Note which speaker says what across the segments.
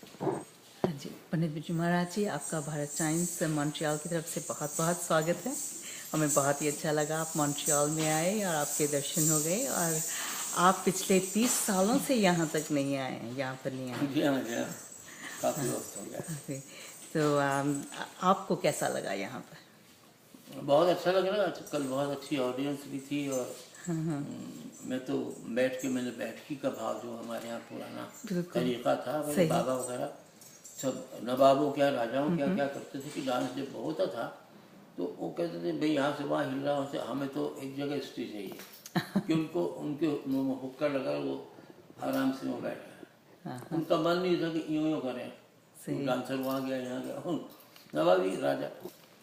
Speaker 1: हाँ जी, पंडित बिरजू महाराज जी, आपका Bharat times Montreal की तरफ से बहुत बहुत स्वागत है। हमें बहुत ही अच्छा लगा आप मॉन्ट्रियल में आए और आपके दर्शन हो गए, और आप पिछले 30 सालों से यहाँ तक नहीं आए हैं, यहाँ पर नहीं आए।
Speaker 2: जी हाँ जी हाँ, काफ़ी वक्त हो गया।
Speaker 1: ओके, तो आपको कैसा लगा यहाँ पर?
Speaker 2: बहुत अच्छा लग रहा है। कल बहुत अच्छी ऑडियंस भी थी, और मैं तो मैंने बैठकी का भाव जो हमारे यहाँ पुराना
Speaker 1: बिल्कुल
Speaker 2: तरीका था, मेरे
Speaker 1: सही।
Speaker 2: बाबा वगैरह सब नवाबों क्या राजाओं क्या क्या करते थे कि डांस जब होता था तो वो कहते थे भाई यहाँ से वहाँ हिल रहा, वहाँ से हमें तो एक जगह स्टेज चाहिए कि उनको उनके मुँह में हुक्का लगा, वो आराम से वो बैठा है। उनका मन नहीं था कि यूँ यूँ करें,
Speaker 1: सही।
Speaker 2: डांसर वहाँ गया यहाँ गया, नवाबी राजा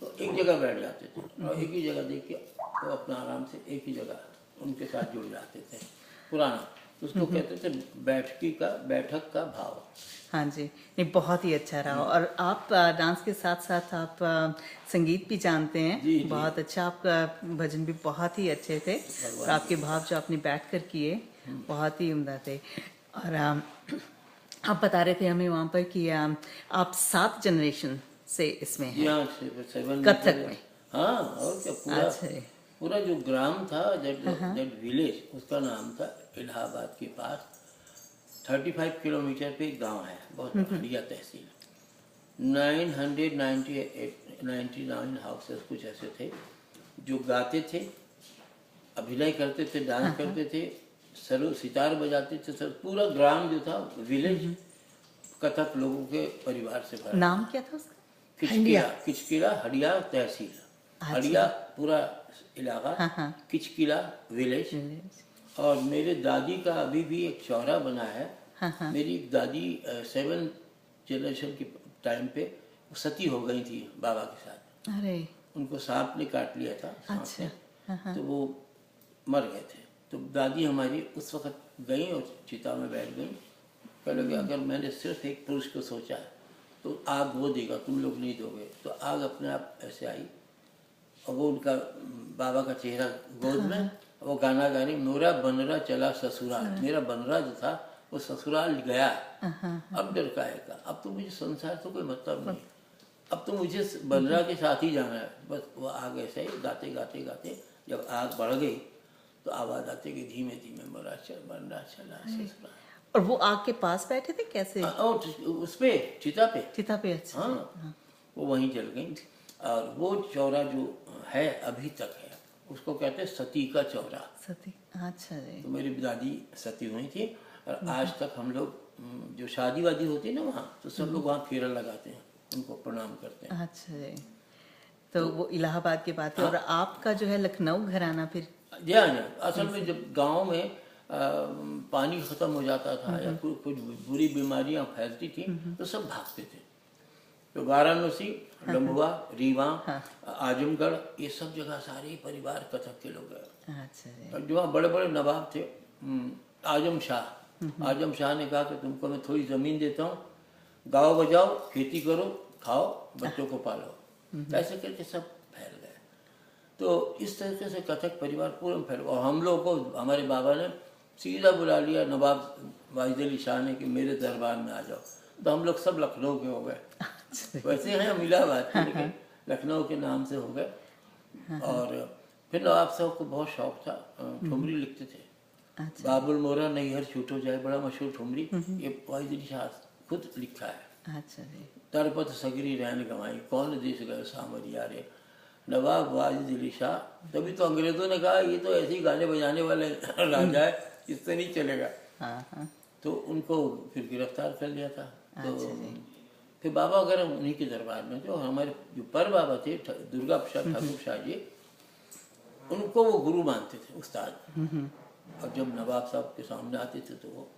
Speaker 2: तो एक जगह बैठ जाते थे और एक ही जगह देख के तो अपना आराम से एक ही जगह उनके साथ जुड़ जाते थे। पुराना उसको कहते थे बैठक का भाव।
Speaker 1: हाँ जी, नहीं बहुत ही अच्छा रहा। और आप डांस के साथ साथ आप संगीत भी जानते हैं।
Speaker 2: जी, जी।
Speaker 1: बहुत अच्छा, आपका भजन भी बहुत ही अच्छे थे, और आपके भाव जो आपने बैठ कर किए बहुत ही उम्दा थे। और आप बता रहे थे हमें वहाँ पर कि आप 7 जनरेशन से इसमें
Speaker 2: जी
Speaker 1: हैं
Speaker 2: हाँ, 7
Speaker 1: कथक में।
Speaker 2: हाँ, और क्या पूरा
Speaker 1: अच्छा जी।
Speaker 2: पूरा जो ग्राम था, दैट विलेज, उसका नाम था इलाहाबाद के पास 35 किलोमीटर पे एक गांव है, बहुत बढ़िया तहसील। 999 हाउसेस कुछ ऐसे थे जो गाते थे, अभिनय करते थे, डांस करते थे, सरो सितार बजाते थे। सर पूरा ग्राम जो था, विलेज कथक लोगों के परिवार से भरा।
Speaker 1: नाम क्या था उसका?
Speaker 2: किचकिला हडिया तहसील।
Speaker 1: अच्छा।
Speaker 2: हडिया पूरा इलाका,
Speaker 1: हाँ।
Speaker 2: किचकिला विलेज। और मेरे दादी का अभी भी एक चौरा बना है। मेरी दादी 7 जनरेशन के टाइम पे सती हो गई थी बाबा के साथ।
Speaker 1: अरे,
Speaker 2: उनको सांप ने काट लिया था,
Speaker 1: अच्छा।
Speaker 2: तो वो मर गए थे। तो दादी हमारी उस वक्त गई और चिता में बैठ गई। कहने कि अगर मैंने सिर्फ एक पुरुष को सोचा तो आग वो देगा, तुम लोग नहीं दोगे। तो आग अपने आप ऐसे आई और वो उनका बाबा का चेहरा गोद में, वो गाना गाने, मेरा बनरा चला ससुराल। मेरा बनरा जो था वो ससुराल गया, अब डर काहे का, अब तो मुझे संसार से कोई मतलब नहीं, अब तो मुझे बनरा के साथ ही जाना है। बस वो आग ऐसे ही गाते गाते गाते जब आग बढ़ गई तो आवाज आती कि धीमे धीमे बनरा चला ससुराल।
Speaker 1: और वो आग के पास बैठे थे कैसे?
Speaker 2: और उस पे चिता पे।
Speaker 1: चिता पे। अच्छा।
Speaker 2: हाँ, वो वहीं जल गई। और वो चौरा जो है अभी तक है, उसको कहते हैं सती का चौरा।
Speaker 1: सती, अच्छा जी।
Speaker 2: तो मेरी दादी सती हुई थी, और आज तक हम लोग जो शादी वादी होती है ना वहाँ, तो सब लोग वहाँ फेरा लगाते हैं, उनको प्रणाम करते हैं।
Speaker 1: अच्छा जी। तो वो इलाहाबाद की बात है। और आपका जो है लखनऊ घराना फिर?
Speaker 2: जी हाँ, असल में जब गांव में पानी खत्म हो जाता था या कुछ बुरी बीमारियां फैलती थी तो सब भागते थे। तो वाराणसी, लंबुआ, रीवा, आजमगढ़, ये सब जगह सारे परिवार कथक के लोग गए।
Speaker 1: अच्छा जी।
Speaker 2: और जो बड़े बड़े नवाब थे, आजम शाह ने कहा कि तुमको मैं थोड़ी ज़मीन देता हूँ, गाओ बजाओ, खेती करो, खाओ, बच्चों को पालो। ऐसे करके सब फैल गए। तो इस तरीके से कथक परिवार पूरे में फैल गया। और हम लोग को हमारे बाबा ने सीधा बुला लिया, नवाब वाजिद अली शाह ने, कि मेरे दरबार में आ जाओ। तो हम लोग सब लखनऊ के हो गए। वैसे हैं हम इलाहाबाद के, लेकिन लखनऊ के नाम से हो गए। और फिर नवाब साहब को बहुत शौक था, ठुमरी लिखते थे।
Speaker 1: अच्छा।
Speaker 2: बाबुल मोरा नैहर छूटो जाए, बड़ा मशहूर ठुमरी, ये वाजिद अली शाह खुद लिखा है।
Speaker 1: अच्छा जी।
Speaker 2: तरपत सगरी रहन गंवाई, कौन देश गए सामरिया रे, नवाब वाजिद अली शाह। तभी तो अंग्रेजों ने कहा ये तो ऐसे ही गाने बजाने वाले राजा है, इससे नहीं चलेगा। तो उनको फिर गिरफ्तार कर लिया था। तो फिर बाबा वगैरह उन्हीं के दरबार में, जो हमारे जो पर बाबा थे दुर्गा प्रसाद ठाकुर शाह जी, उनको वो गुरु मानते थे, उस्ताद। और जब नवाब साहब के सामने आते थे तो वो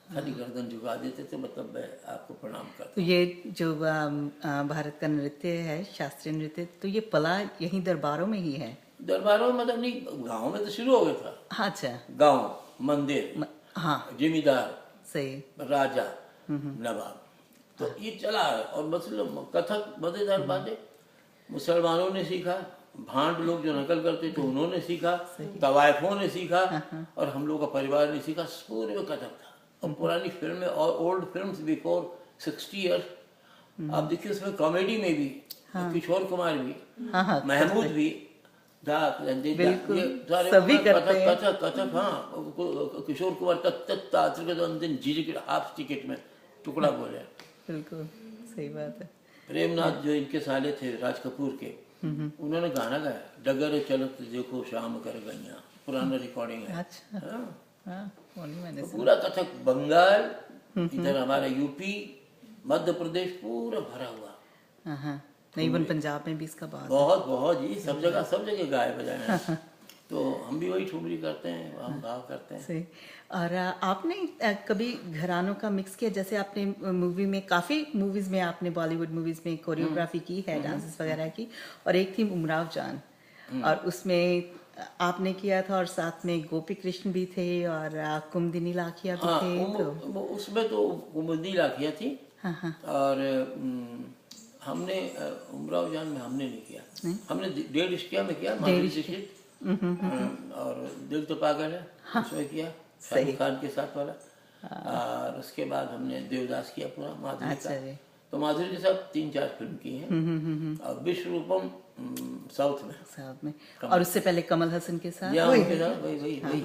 Speaker 2: खाली गर्दन झुका देते थे, मतलब मैं आपको प्रणाम करता हूं।
Speaker 1: तो ये जो भारत का नृत्य है, शास्त्रीय नृत्य, तो ये पला यहीं दरबारों में ही है?
Speaker 2: दरबारों में मतलब नहीं, गांव में तो शुरू हो गया था।
Speaker 1: अच्छा।
Speaker 2: गांव, मंदिर,
Speaker 1: हाँ,
Speaker 2: जिमीदार,
Speaker 1: सही।
Speaker 2: राजा, नवाब, तो ये चला है। और मतलब कथक मजेदार बात है, मुसलमानों ने सीखा, भांड लोग जो नकल करते थे उन्होंने सीखा, तवायफों ने सीखा, और हम लोग का परिवार ने सीखा। पूरे में कथक था। और पुरानी फिल्में और ओल्ड फिल्म्स बिफोर 60 ईयर्स आप देखिए, उसमें कॉमेडी में भी किशोर कुमार भी,
Speaker 1: हाँ हाँ
Speaker 2: महमूद भी,
Speaker 1: बिल्कुल,
Speaker 2: ये सारे
Speaker 1: सभी
Speaker 2: कथक
Speaker 1: करते हैं।
Speaker 2: कथक कथक हाँ, किशोर कुमार तत्त झिझक हाफ टिकट में टुकड़ा बोले।
Speaker 1: बिल्कुल सही बात है।
Speaker 2: प्रेमनाथ जो इनके साले थे राज कपूर के, उन्होंने गाना गाया, डगर चलत देखो शाम कर गैया, पुराना रिकॉर्डिंग है।
Speaker 1: अच्छा
Speaker 2: हाँ,
Speaker 1: हाँ, वो नहीं मैंने
Speaker 2: तो
Speaker 1: सुना।
Speaker 2: पूरा कथक बंगाल, इधर हमारा यूपी, मध्य प्रदेश पूरा भरा हुआ।
Speaker 1: हाँ हाँ, नहीं इवन पंजाब में भी इसका बहुत
Speaker 2: बहुत बहुत जी, सब जगह गाए बजाए हैं। तो हम भी वही ठुमरी करते हैं, हम गाँव करते हैं।
Speaker 1: सही। और आपने कभी घरानों का मिक्स किया, जैसे आपने मूवी में, काफ़ी मूवीज़ में आपने, बॉलीवुड मूवीज़ में कोरियोग्राफी की है, डांसेस वगैरह की, और एक थी उमराव जान, और उसमें आपने किया था, और साथ में गोपी कृष्ण भी थे, और कुमुदिनी लाखिया भी
Speaker 2: हाँ,
Speaker 1: थे। तो
Speaker 2: उसमें तो कुमुदिनी लाखिया थी।
Speaker 1: हाँ हाँ,
Speaker 2: और हमने उमराव जान में हमने नहीं किया, हमने डेढ़ इश्किया में किया, माधुरी दीक्षित, और दिल तो पागल है उसमें किया, शाहरुख खान के साथ वाला। और उसके बाद हमने देवदास किया पूरा माधुरी
Speaker 1: अच्छा
Speaker 2: का।
Speaker 1: जी।
Speaker 2: तो माधुरी के साथ 3-4 फिल्म की हैं, और विश्व रूपम साउथ में।
Speaker 1: साथ में, और उससे पहले कमल हसन के साथ।
Speaker 2: या उनके साथ वही वही वही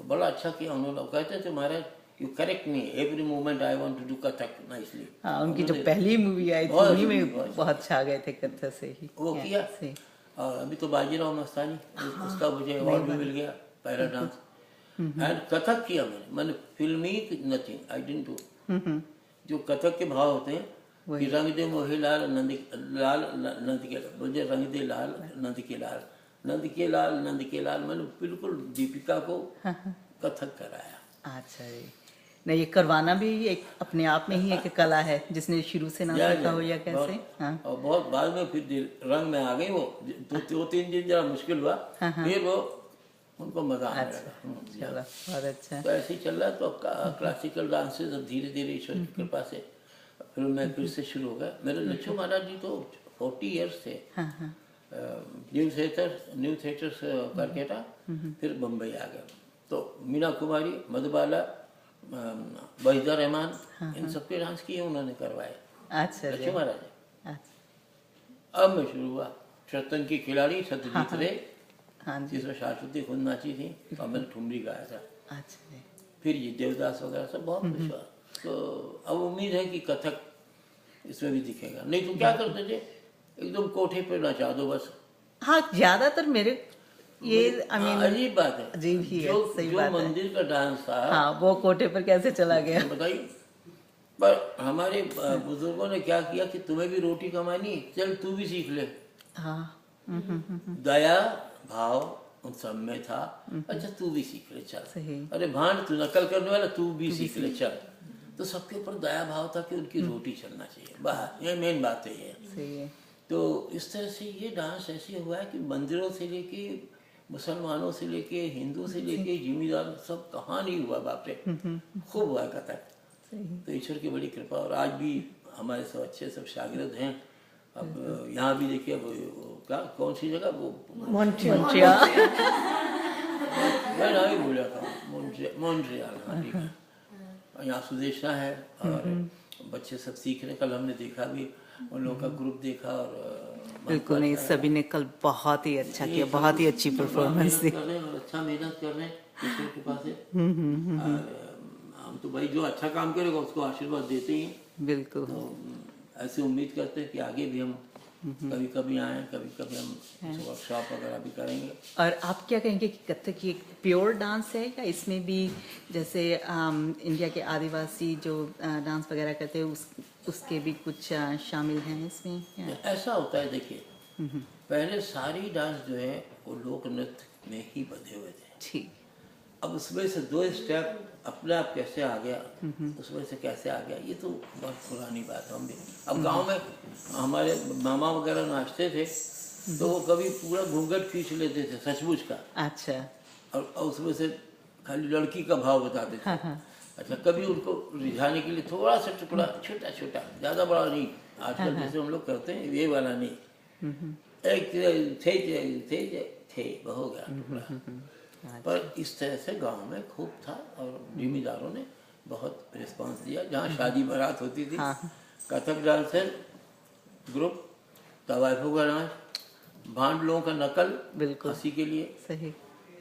Speaker 2: बड़ा अच्छा किया उन्होंने। कहते थे Maharaj, you correct me every moment, I want to do Kathak nicely.
Speaker 1: हाँ, उनकी जो पहली मूवी आई थी उन्हीं में बहुत छा गए थे कथक से ही।
Speaker 2: वो किया।
Speaker 1: सही।
Speaker 2: और अभी तो बाजीराव मस्तानी, उसका मुझे अवार्ड भी मिल गया, पहला डांस। एंड कथक किया मैंने फिल्मी नथिंग आई डिडंट डू। जो कथक के भाव होते हैं कि रंग दे मोहे लाल नंद लाल नंद के लाल, मुझे रंग दे लाल नंद के लाल, नंद के लाल नंद के लाल, मैंने बिल्कुल दीपिका को कथक कराया।
Speaker 1: अच्छा जी। नहीं, ये करवाना भी एक अपने आप में ही एक कला है, जिसने शुरू से ना सीखा हो या कैसे। हाँ,
Speaker 2: और बहुत बाद में फिर रंग में आ गई वो, 2-3 दिन जरा मुश्किल हुआ, फिर वो उनको मजा आने लगा।
Speaker 1: चलो बहुत अच्छा।
Speaker 2: तो ऐसे ही चल रहा है। तो क्लासिकल डांसेस अब धीरे धीरे ईश्वर की कृपा से फिर मैं फिर से शुरू हो गया। मेरे लच्छू महाराज जी तो 40 इयर्स थे, न्यू थिएटर्स करकेटा, फिर बम्बई आ गए। तो मीना कुमारी, मधुबाला, वहीदा रहमान, इन सबके डांस किए उन्होंने करवाए,
Speaker 1: अच्छा जी।
Speaker 2: लच्छू महाराज।
Speaker 1: अच्छा।
Speaker 2: अब मैं शुरू हुआ, शतरंज की खिलाड़ी सत्यजीत रे,
Speaker 1: हाँ जी।
Speaker 2: जिसमें शाश्वती खुद नाची थी, और मैंने ठुमरी गाया था।
Speaker 1: अच्छा जी।
Speaker 2: फिर ये देवदास वगैरह सब बहुत कुछ हुआ। तो अब उम्मीद है कि कथक इसमें भी दिखेगा। नहीं तो क्या करते थे, एकदम कोठे पे नचा दो बस।
Speaker 1: हाँ, ज्यादातर मेरे ये
Speaker 2: अजीब बात है,
Speaker 1: अजीब ही है, सही
Speaker 2: जो
Speaker 1: बात है।
Speaker 2: मंदिर का डांस था,
Speaker 1: हाँ, वो कोटे पर कैसे चला गया।
Speaker 2: बताइए। पर हमारे बुजुर्गों ने क्या किया कि तुम्हें भी रोटी कमानी, चल तू भी सीख ले।
Speaker 1: हाँ।
Speaker 2: दया भाव उन सब में था। अच्छा तू भी सीख ले चल,
Speaker 1: सही।
Speaker 2: अरे भांड तू नकल करने वाला, तू भी सीख ले चल। तो सबके ऊपर दया भाव था कि उनकी रोटी चलना चाहिए, बात ये मेन बात है ये।
Speaker 1: सही है।
Speaker 2: तो इस तरह से ये डांस ऐसे हुआ है कि मंदिरों से लेके, मुसलमानों से लेके, हिंदू से लेके, जिम्मेदार सब, कहाँ नहीं हुआ बाप रे, खूब हुआ कथक। तो ईश्वर की बड़ी कृपा। और आज भी हमारे सब अच्छे सब शागिर्द हैं। अब यहाँ भी देखिए, क्या कौन सी जगह वो,
Speaker 1: मॉन्ट्रियल।
Speaker 2: मैं नाम ही भूल जाता हूँ, मॉन्ट्रियल। यहाँ सुदेशना है, और बच्चे सब सीख रहे। कल हमने देखा भी, उन लोगों का ग्रुप देखा, और
Speaker 1: बिल्कुल नहीं, सभी ने कल बहुत ही अच्छा किया, बहुत ही अच्छी परफॉर्मेंस दी।
Speaker 2: कर रहे हैं और अच्छा मेहनत कर रहे हैं ईश्वर की कृपा से। हम तो भाई जो अच्छा काम करेगा उसको आशीर्वाद देते ही हैं।
Speaker 1: बिल्कुल।
Speaker 2: तो ऐसे उम्मीद करते हैं कि आगे भी हम कभी कभी आए, कभी कभी हम वर्कशॉप वगैरह भी करेंगे।
Speaker 1: और आप क्या कहेंगे कि कथक एक प्योर डांस है, या इसमें भी जैसे इंडिया के आदिवासी जो डांस वगैरह करते हैं उसके भी कुछ शामिल हैं इसमें?
Speaker 2: ऐसा होता है, देखिए पहले सारी डांस जो है वो लोक नृत्य में ही बंधे हुए थे।
Speaker 1: ठीक।
Speaker 2: अब उसमें से 2 स्टेप अपने आप कैसे आ गया, उसमें से कैसे आ गया, ये तो बहुत पुरानी बात है। हम भी अब गांव में हमारे मामा वगैरह नाचते थे, तो वो कभी पूरा घूंघट खींच लेते थे सचमुच का।
Speaker 1: अच्छा।
Speaker 2: और उसमें से खाली लड़की का भाव बताते थे। अच्छा, कभी उनको रिझाने के लिए थोड़ा सा टुकड़ा, छोटा छोटा, ज़्यादा बड़ा नहीं, आजकल जैसे हम लोग करते हैं ये वाला नहीं, एक थे वो हो गया टुकड़ा। पर इस तरह से गांव में खूब था, और जिम्मेदारों ने बहुत रिस्पांस दिया। जहाँ शादी बारात होती थी,
Speaker 1: हाँ।
Speaker 2: कथक डांसर ग्रुप, तवाइफों का नाच, भांड लोगों का नकल,
Speaker 1: बिल्कुल
Speaker 2: हंसी के लिए,
Speaker 1: सही।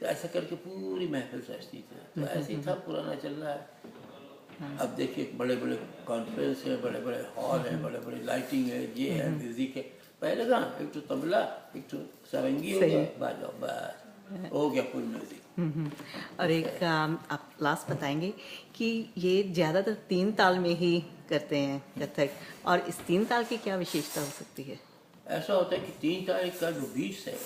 Speaker 2: तो ऐसा करके पूरी महफिल सजती थी। तो ऐसे ही था, पुराना चल रहा है। अब देखिए बड़े बड़े कॉन्फ्रेंस है, बड़े बड़े हॉल हैं, बड़े बड़े लाइटिंग है, ये है, म्यूजिक है। पहले कहाँ, एक तो तबला, एक तो सारंगी हो
Speaker 1: सही।
Speaker 2: गया, बाजाओ, बस हो गया फुल म्यूजिक।
Speaker 1: और एक आप लास्ट बताएंगे कि ये ज़्यादातर 3 ताल में ही करते हैं कथक, और इस 3 ताल की क्या विशेषता हो सकती है?
Speaker 2: ऐसा होता है कि 3 तारीख का जो बीट्स है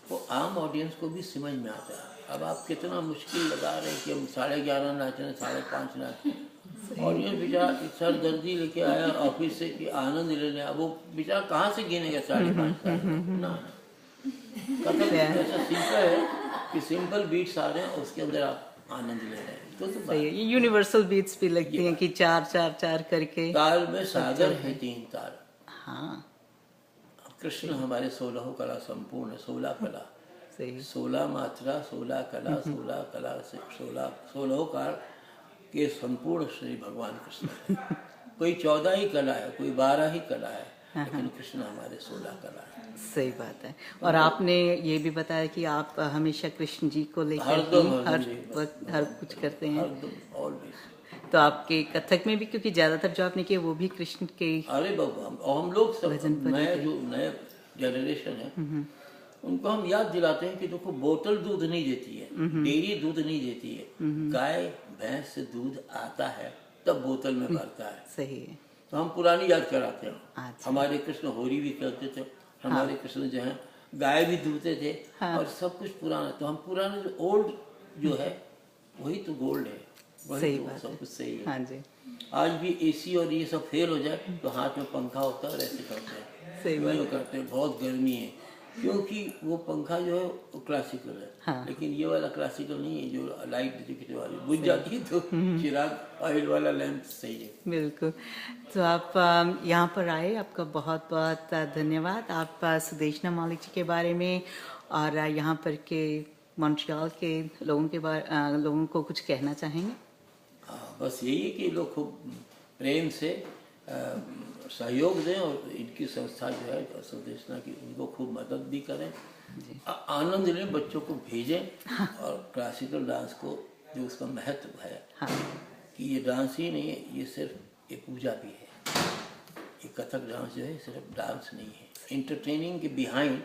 Speaker 2: वो आम ऑडियंस को भी समझ में आता है। अब आप कितना मुश्किल लगा रहे हैं कि हम 11:30 नाचें, 5:30 नाचें। ऑडियंस बेचारा एक सर दर्दी लेके आया ऑफिस से कि आनंद लेने, अब वो बेचारा कहाँ से गिनेगा 5:30 ना। कथक ऐसा सिंपल है कि सिंपल बीट्स आ रहे हैं, उसके अंदर आप आनंद ले रहे हैं। तो
Speaker 1: सही है, ये यूनिवर्सल बीट्स भी लगती हैं कि 4-4-4 करके।
Speaker 2: ताल में सागर है 3 ताल।
Speaker 1: हाँ
Speaker 2: कृष्ण हमारे 16 कला संपूर्ण, 16 कला,
Speaker 1: सही।
Speaker 2: 16 मात्रा, 16 कला, 16 कला से 16 काल के संपूर्ण श्री भगवान कृष्ण है। कोई 14 ही कला है, कोई 12 ही कला है, लेकिन कृष्ण हमारे 16 कला है।
Speaker 1: सही बात है। और आपने ये भी बताया कि आप हमेशा कृष्ण जी को लेकर
Speaker 2: हरदम
Speaker 1: ही हर
Speaker 2: जी,
Speaker 1: वक्त हर कुछ करते हैं।
Speaker 2: हरदम ऑलवेज।
Speaker 1: तो आपके कथक में भी, क्योंकि ज्यादातर जो आपने किए वो भी कृष्ण के
Speaker 2: अरे बाबा, हम लोग सब
Speaker 1: भजन पर
Speaker 2: नए
Speaker 1: रहते
Speaker 2: जो नए जनरेशन है उनको हम याद दिलाते हैं कि देखो, बोतल दूध नहीं देती है, डेयरी दूध नहीं देती है, गाय भैंस से दूध आता है तब बोतल में भरता है।
Speaker 1: सही है।
Speaker 2: तो हम पुरानी याद कराते हैं।
Speaker 1: अच्छा।
Speaker 2: हमारे कृष्ण होरी भी करते थे, हमारे कृष्ण जो है गाय भी दूधते थे, और सब कुछ पुराना। तो हम पुराने जो ओल्ड जो है वही तो गोल्ड है, वही
Speaker 1: सही
Speaker 2: तो
Speaker 1: बात
Speaker 2: सब
Speaker 1: है।
Speaker 2: कुछ सही है।
Speaker 1: हाँ जी,
Speaker 2: आज भी एसी और ये सब फेल हो जाए तो हाथ में पंखा होता है और ऐसे करते हैं,
Speaker 1: सही बात
Speaker 2: यूँ करते हैं। बहुत गर्मी है, क्योंकि वो पंखा जो है वो क्लासिकल है।
Speaker 1: हाँ।
Speaker 2: लेकिन ये वाला क्लासिकल नहीं है, जो लाइट दिखने वाली बुझ जाती है तो चिराग ऑयल वाला लैंप सही है।
Speaker 1: बिल्कुल। तो आप यहाँ पर आए, आपका बहुत बहुत धन्यवाद। आप सुदेशना मौलिक जी के बारे में और यहाँ पर के मॉन्ट्रियल के लोगों को कुछ कहना चाहेंगे?
Speaker 2: हाँ, बस यही है कि लोग खूब प्रेम से सहयोग दें, और इनकी संस्था जो है सुदेशना की, उनको खूब मदद भी करें, आनंद लें, बच्चों को भेजें। और क्लासिकल डांस को, जो उसका महत्व है,
Speaker 1: हाँ
Speaker 2: कि ये डांस ही नहीं है, ये सिर्फ एक पूजा भी है। ये कथक डांस जो है सिर्फ डांस नहीं है, एंटरटेनिंग के बिहाइंड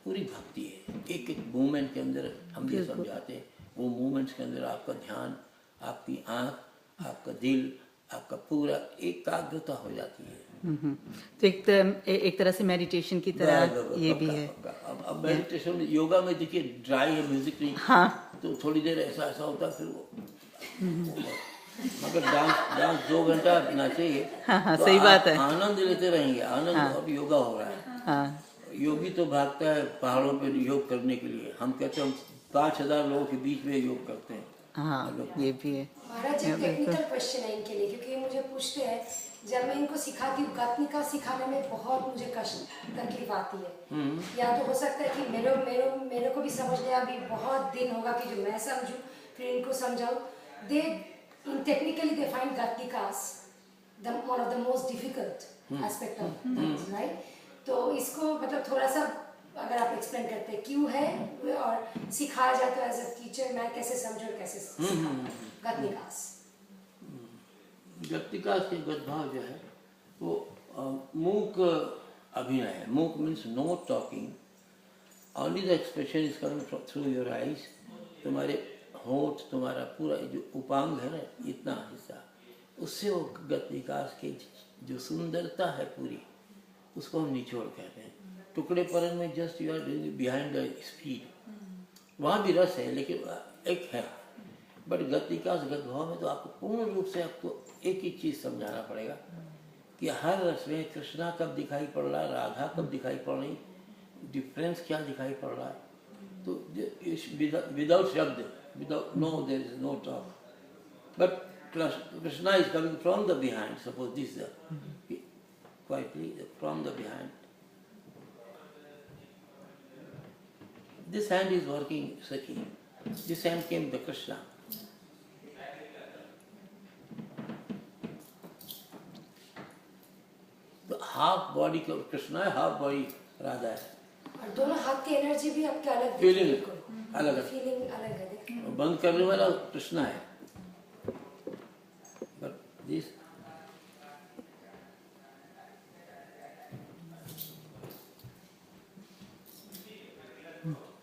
Speaker 2: पूरी भक्ति है। एक एक मूवमेंट के अंदर हम ये समझाते हैं, वो मूवमेंट्स के अंदर आपका ध्यान, आपकी आँख, आपका दिल, आपका पूरा एकाग्रता हो जाती है।
Speaker 1: तो एक तरह से मेडिटेशन की तरह ये भी है।
Speaker 2: अब मेडिटेशन, योगा में देखिए ड्राई है, म्यूजिक नहीं,
Speaker 1: हाँ
Speaker 2: तो थोड़ी देर ऐसा ऐसा होता है, फिर वो मगर डांस 2 घंटा नाचेंगे।
Speaker 1: हाँ,
Speaker 2: तो
Speaker 1: सही बात है।
Speaker 2: आनंद लेते रहेंगे, आनंद। और योगा हो रहा है।
Speaker 1: हाँ
Speaker 2: योगी तो भागता है पहाड़ों पे योग करने के लिए, हम कहते हैं हम 5,000 लोगों के बीच में योग करते हैं।
Speaker 1: हाँ, ये भी है।
Speaker 3: महाराज जी, टेक्निकल क्वेश्चन है इनके लिए, क्योंकि ये मुझे पूछते हैं, जब मैं इनको सिखाती हूँ, गात्निका सिखाने में बहुत मुझे तकलीफ आती है। या तो हो सकता है कि मेरे को भी समझने अभी बहुत दिन होगा कि जो मैं समझूं फिर इनको समझाऊं। दे टेक्निकली दे फाइंड गात्निकास one of the most difficult aspect of dance, right? तो इसको मतलब थोड़ा सा अगर आप एक्सप्लेन करते हैं क्यों है, और सिखाया जाता है एज अ टीचर, मैं कैसे समझूं और कैसे गात्निकास।
Speaker 2: गत्तिकास के गद्भाव जो है वो मूक अभिनय है। मूक means know talking, only the expression is coming through your eyes. तुम्हारे होंठ, तुम्हारा पूरा जो उपांग है ना, इतना हिस्सा, उससे वो गत्तिकास की जो सुंदरता है पूरी, उसको हम निचोड़ कहते हैं। टुकड़े परन में just you are behind the speed, वहाँ भी रस है लेकिन एक है। बट गत्तिकास गद्भाव में तो आपको पूर्ण रूप से आपको एक ही चीज़ समझाना पड़ेगा कि हर रस में कृष्णा कब दिखाई पड़ रहा है, राधा कब दिखाई पड़ रही, डिफरेंस क्या दिखाई पड़ रहा है। तो विदाउट शब्द, without no, there is no talk, but Krishna is coming from the behind. Suppose this quietly from the behind. This hand is working Sakhi. This hand came the Krishna. Half body Krishna है, half body Radha है।
Speaker 3: और दोनों हाथ की energy भी आपके अलग दिखती
Speaker 2: फीलिंग
Speaker 3: है, बिल्कुल।
Speaker 2: अलग है,
Speaker 3: फीलिंग अलग है दिखती है।
Speaker 2: बंद करने वाला कृष्णा है। But this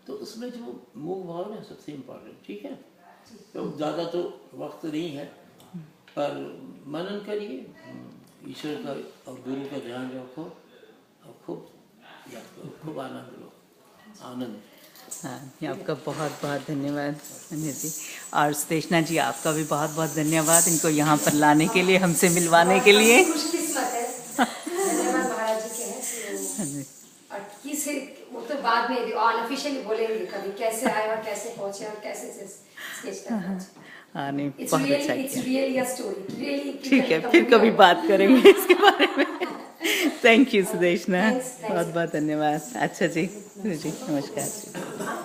Speaker 2: तो उसमें जो मूक भाव है सबसे इम्पोर्टेंट, ठीक है। तो ज़्यादा तो वक्त नहीं है, पर मनन करिए, ईश्वर का और गुरु का ध्यान रखो और खूब याद करो, खूब आनंद लो, आनंद।
Speaker 1: हाँ जी, आपका बहुत बहुत धन्यवाद अनिल जी। और सुदेशना जी, आपका भी बहुत बहुत धन्यवाद इनको यहाँ पर लाने के लिए, हमसे मिलवाने के लिए।
Speaker 3: खुशकिस्मत है, धन्यवाद महाराज जी के हैं।
Speaker 1: हाँ जी।
Speaker 3: और किसे वो तो बाद में अनऑफिशियली बोलेंगे कभी कैसे आए और कैसे पहुंचे और कैसे स्टेज तक पहुंचे।
Speaker 1: हाँ नहीं,
Speaker 3: It's
Speaker 1: बहुत
Speaker 3: really,
Speaker 1: अच्छा
Speaker 3: it's
Speaker 1: किया।
Speaker 3: really a story. Really,
Speaker 1: ठीक है, फिर कभी बात करेंगे इसके बारे में। थैंक यू सुदेशना,
Speaker 3: Thanks,
Speaker 1: बहुत बहुत धन्यवाद। अच्छा जी, जी नमस्कार जी।